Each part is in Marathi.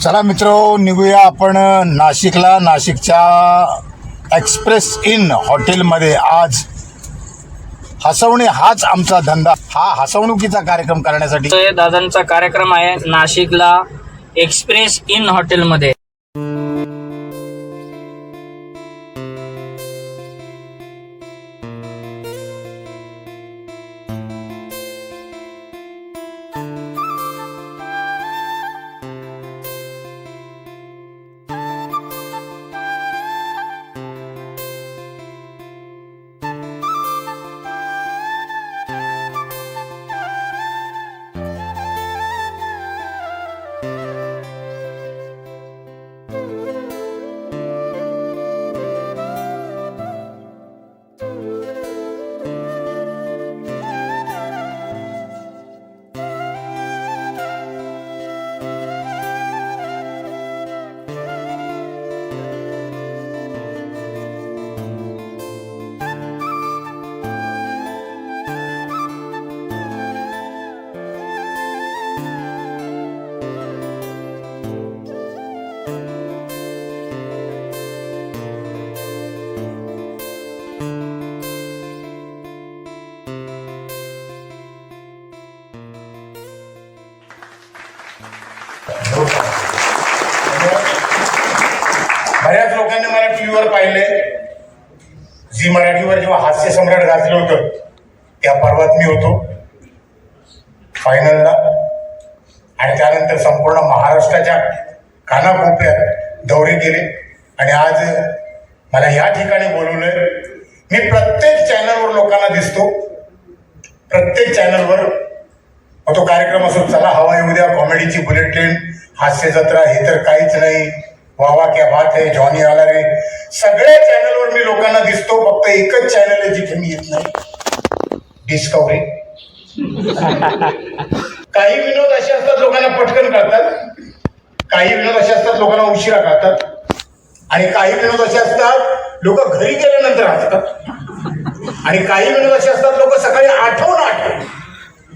चला मित्रो, निघूया आपण नाशिकला. नाशिकच्या एक्सप्रेस इन हॉटेलमध्ये आज हसवणे हाच आमचा धंदा. हा हसवणुकीचा कार्यक्रम करण्यासाठी दादांचा कार्यक्रम आहे नाशिकला एक्सप्रेस इन हॉटेलमध्ये. बऱ्याच लोकांनी मला टीव्हीवर पाहिले. झी मराठीवर जेव्हा हास्य सम्राट गाजलं होतं त्या पर्वात मी होतो फायनलला, आणि त्यानंतर संपूर्ण महाराष्ट्राच्या कानाकोपऱ्यात दौरे केले. आणि आज मला या ठिकाणी बोलवलंय. मी प्रत्येक चॅनलवर लोकांना दिसतो, प्रत्येक चॅनलवर. तो कार्यक्रम असो, चला हवा येऊ द्या, कॉमेडीची बुलेट ट्रेन, हास्य जत्रा, हे तर काहीच नाही, वावा क्या बात है, जॉनी आला रे, सगळ्या चॅनलवर मी लोकांना दिसतो. फक्त एकच चॅनल आहे जिथे मी येत नाही, डिस्कवरी. काही विनोद असे असतात लोकांना पटकन करतात, काही विनोद असे असतात लोकांना उशिरा करतात, आणि काही विनोद असे असतात लोक घरी गेल्यानंतर हसतात, आणि काही विनोद असे असतात लोक सकाळी आठवून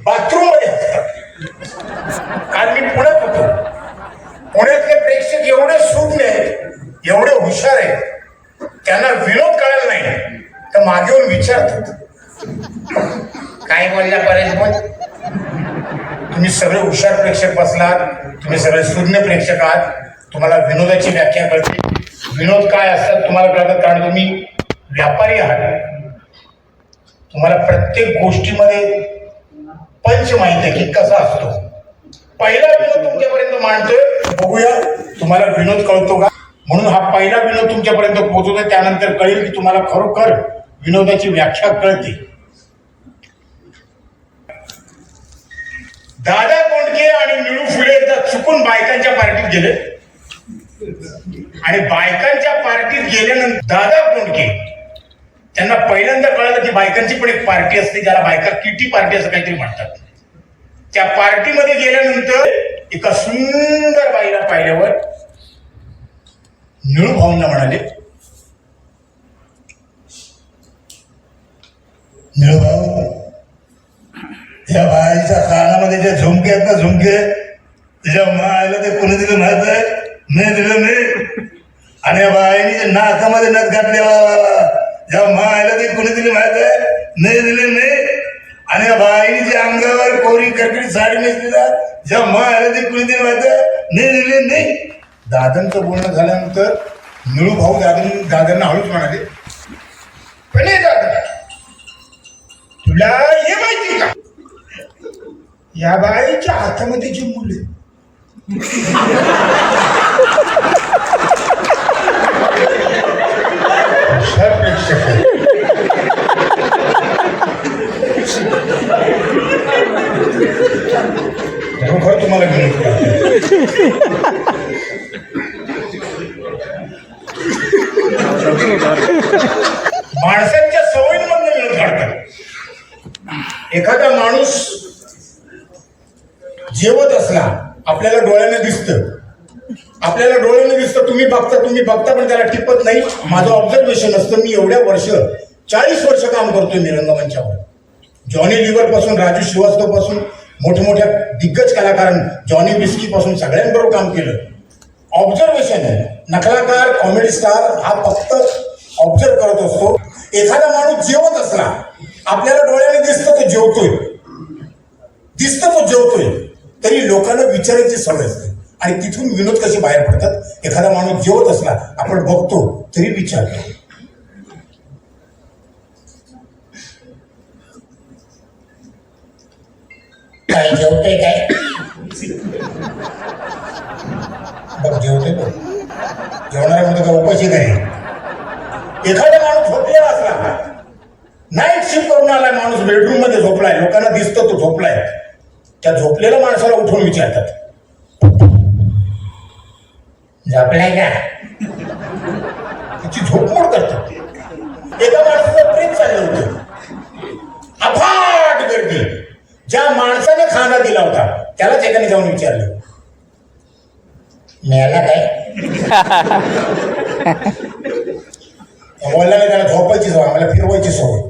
बाथरूम मध्ये असतात. कारण मी पुण्यात होतो. पुण्यातले प्रेक्षक एवढे सूज्ञ आहेत, एवढे हुशार आहेत, त्यांना विनोद कळायला नाही तर मागे येऊन विचारतात, काय बोलला परेश बोल. तुम्ही सगळे हुशार प्रेक्षक बसलात, तुम्ही सगळे सूज्ञ प्रेक्षक आहात, तुम्हाला विनोदाची व्याख्या कळते, विनोद काय असतात तुम्हाला कळतात, कारण तुम्ही व्यापारी आहात. तुम्हाला प्रत्येक गोष्टीमध्ये पंच माहिती आहे की कसा असतो. पहिला विनोद तुमच्यापर्यंत मांडतोय, बघूया तुम्हाला विनोद कळतो का. म्हणून हा पहिला विनोद तुमच्यापर्यंत पोहोचवतोय, त्यानंतर कळेल की तुम्हाला खरोखर विनोदाची व्याख्या कळते. दादा कोंडके आणि निळू फुले एकदा चुकून बायकांच्या पार्टीत गेले, आणि बायकांच्या पार्टीत गेल्यानंतर दादा कोंडके त्यांना पहिल्यांदा कळलं की बायकांची पण एक पार्टी असते, ज्याला बायका किटी पार्टी असं काहीतरी म्हणतात. त्या पार्टीमध्ये गेल्यानंतर एका सुंदर बाईला पाहिल्यावर निळू भाऊंना म्हणाले, निळू भाऊ, त्या बाईच्या कानामध्ये जे झुमके आहेत ना, झुमके, तिच्या मायला ते कोणी दिलं माहित आहे? नाही दिलं नाही. आणि या बाईने जे नाकामध्ये नथ घातले, ज्या मायला ते कोणी दिले माहित आहे? नाही दिले नाही. आणि या बाईने जे अंगावर कोरी करकरी साडी नेसलेला, ज्या मायला ते कोणी दिले माहित आहे? नाही दिले नाही. दादांचं बोलणं झाल्यानंतर निळू भाऊ दादांना हळूच म्हणाले, पण दादा, तुला हे माहिती का, या बाईच्या हातामध्ये जी मुले खरोखर तुम्हाला विनोद माणसांच्या सवयींमधून विनोद काढतात. एखादा माणूस जेवत असला, आपल्याला डोळ्याने दिसतं, तुम्ही बघता पण त्याला टिपत नाही. माझं ऑब्झर्वेशन असतं. मी एवढ्या वर्ष 40 वर्ष काम करतोय मी रंगमंचावर. जॉनी लिव्हर पासून, राजू श्रीवास्तव पासून, मोठमोठ्या दिग्गज कलाकारांना, जॉनी बिस्की पासून सगळ्यांबरोबर काम केलं. ऑब्झर्वेशन. नकलाकार कॉमेडी स्टार हा फक्त ऑब्झर्व करत असतो. एखादा माणूस जेवत असला, आपल्याला डोळ्याने दिसतं तो जेवतोय, तरी लोकांना विचारायची सवय असते आणि तिथून विनोद कसे बाहेर पडतात. एखादा माणूस जेवत असला, आपण बघतो तरी विचारतो. काय जेवतोय काय? बघ जेवतोय तो. जेवणाऱ्या मध्ये का उपाशी काय? एखादा माणूस झोपलेला असला, नाईट शिफ्ट करून आलाय माणूस, बेडरूम मध्ये झोपलाय, लोकांना दिसतं तो झोपलाय, त्या झोपलेल्या माणसाला उठवून विचारतात, झोपलाय का? त्याची झोपमोड करतात. एका माणसाचं ट्रेन चाललं होतं, अफाट गर्दी. ज्या माणसाने खाना दिला होता त्यालाच एकाने जाऊन विचारलं, मिळाला काय? बोलला नाही, त्याला झोपायची सवय, आम्हाला फिरवायची सवय.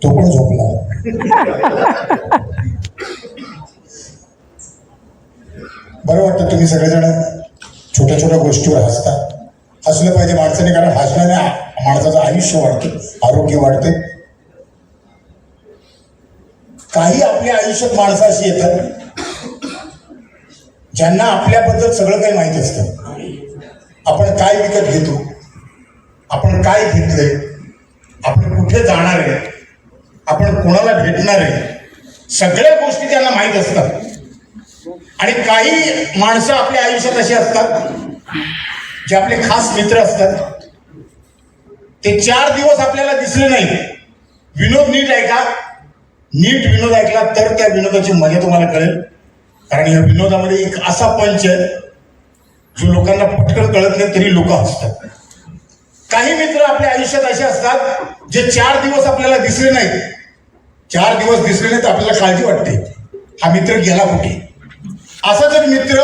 तो पण झोपला. बरं वाटतं तुम्ही सगळेजण छोट्या छोट्या गोष्टीवर हसता. हसलं पाहिजे माणसाने, कारण हसण्याने माणसाचं आयुष्य वाढतं, आरोग्य वाढते. काही आपल्या आयुष्यात माणसं अशी येतात ज्यांना आपल्याबद्दल सगळं काही माहित असतं. आपण काय विकत घेतो, आपण काय घेतलंय, आपण कुठे जाणार आहे, आपण कोणाला भेटणार आहे, सगळ्या गोष्टी त्यांना माहीत असतात. आणि काही माणसं आपल्या आयुष्यात अशी असतात जे आपले खास मित्र असतात. ते 4 दिवस आपल्याला दिसले नाही. विनोद नीट ऐका, नीट विनोद ऐकला तर त्या विनोदाची मजा तुम्हाला कळेल. कारण या विनोदामध्ये एक असा पंच आहे जो लोकांना पटकन कळत नाही तरी लोक हसतात. काही मित्र आपल्या आयुष्यात असे असतात जे 4 दिवस आपल्याला दिसले नाहीत. 4 दिवस दिसले नाही तर आपल्याला काळजी वाटते, हा मित्र गेला कुठे. असाच एक मित्र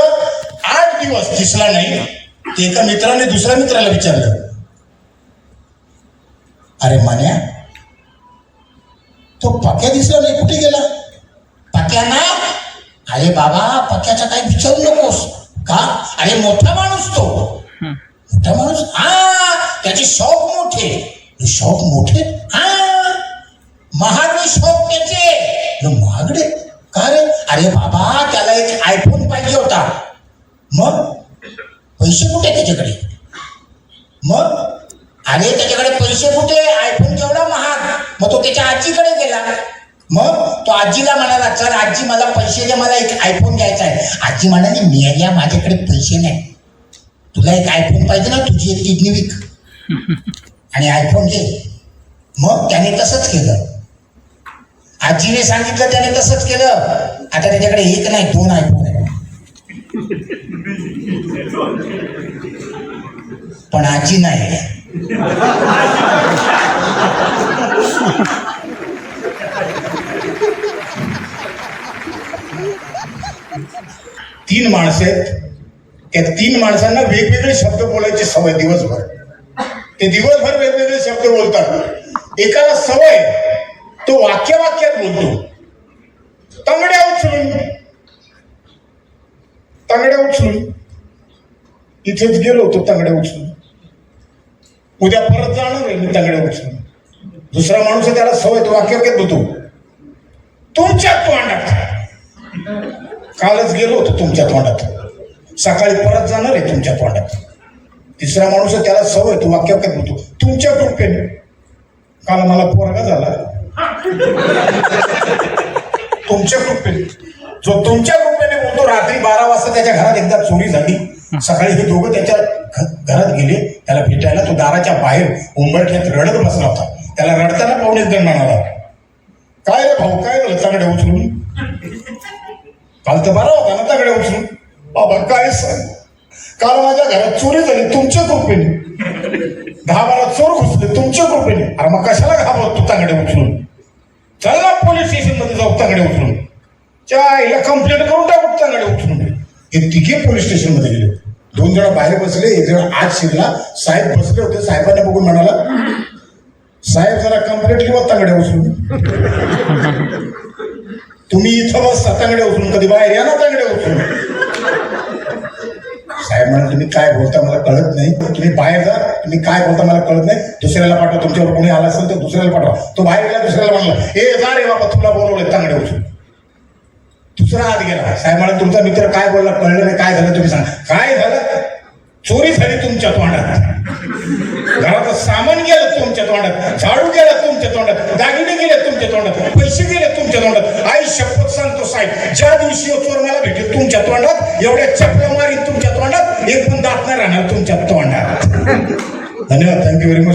8 दिवस दिसला नाही. एका मित्राने दुसऱ्या मित्राला विचारलं, अरे मान्या, तो पक्या दिसला नाही, कुठे गेला? पक्या ना? अरे बाबा, पक्याचा काही विचारू नकोस. का? अरे मोठा माणूस तो. मोठा माणूस? हा, त्याचे शौक मोठे. शौक मोठे? हा, महागडे शौक त्याचे. महागडे? का रे? अरे बाबा, त्याला एक आयफोन पाहिजे होता. मग पैसे कुठे त्याच्याकडे? मग अरे त्याच्याकडे पैसे कुठे? आयफोन केवढा महाग. मग तो त्याच्या आजीकडे गेला. मग तो आजीला म्हणाला, चल आजी मला पैसे दे, मला एक आयफोन घ्यायचा आहे. आजी म्हणाली, मेल्या, माझ्याकडे पैसे नाही. तुला एक आयफोन पाहिजे ना, तुझी एक किडनी विक आणि आयफोन घे. मग त्याने तसंच केलं. आजीने सांगितलं, त्याने तसंच केलं. आता त्याच्याकडे एक नाही, 2 आयफोन आहे. पण आजी नाही. 3 माणसं आहेत. त्या 3 माणसांना वेगवेगळे शब्द बोलायची सवय दिवसभर. ते दिवसभर वेगवेगळे शब्द बोलतात. एकाला सवय, तो वाक्यात बोलतो, तंगड्या उचलून. इथेच गेलो होतो तंगड्या उचलून, उद्या परत जाणार आहे मी तंगड्या उचलून. दुसरा माणूस आहे, त्याला सवय, तो वाक्यात बोलतो, तुमच्या तोंडात. कालच गेलो होतो तुमच्या तोंडात, सकाळी परत जाणार आहे तुमच्या तोंडात. तिसरा माणूस आहे, त्याला सवय, तो वाक्यात बोलतो, तुमच्या कृपेने. काल मला पोरगा झाला, तुमच्या कृपेने. जो तुमच्या कृपेने बोलतो, रात्री 12 वाजता त्याच्या घरात एकदा चोरी झाली. सकाळी हे दोघं त्याच्या घरात गेले त्याला भेटायला. तो दाराच्या बाहेर उंबरठ्यात रडत बसला होता. त्याला रडताना पाहुणे जण म्हणाला, काय रे भाऊ, काय झालं तंगड्या उचलून? काल तर बरा होता ना तंगड्या उचलून? बाबा काय सांग, काल माझ्या घरात चोरी झाली तुमच्या कृपेने. 10-12 चोर घुसले तुमच्या कृपेने. अरे मग कशाला घाबरत तू तंगड्या उचलून? चला पोलीस स्टेशन मध्ये जाऊ तांगडे उचलून, हिला कंप्लेंट करून टाकू तांगडे उचलून. हे तिघे पोलीस स्टेशन मध्ये गेले. 2 जण बाहेर बसले, 1 जण आत शिरला. साहेब बसले होते. साहेबांना बघून म्हणाला, साहेब जरा कंप्लेंट लिहा तांगडे उचलून. तुम्ही इथं बसता तांगडे उचलून, कधी बाहेर या ना तांगडे उचलून. साहेब म्हणा, तुम्ही काय बोलता मला कळत नाही. तुम्ही बाहेर जा, तुम्ही काय बोलता मला कळत नाही. दुसऱ्याला पाठवा, तुमच्यावर कोणी आला असेल तर दुसऱ्याला पाठवा. तो बाहेर गेला, दुसऱ्याला म्हणला, हे जा रे बाबा, तुला बोलवलं तांगडे उचलून. दुसरा आत गेला. साहेब म्हणा, तुमचा मित्र काय बोलला कळलं नाही, काय झालं तुम्ही सांगा. काय झालं? चोरी झाली तुमच्या तोंडात, घराचं सामान गेलं तुमच्या तोंडात, झाडू गेला तुमच्या तोंडात, दागिने गेले तुमच्या तोंडात, पैसे गेले तुमच्या तोंडात. आई शपथ सांगतो साहेब, ज्या दिवशी चोर मला भेटेल तुमच्या तोंडात, एवढ्या चपला मारीन तुमच्या तोंडात, एक पण दात नाही राहणार तुमच्या तोंडात. धन्यवाद. Thank you very much.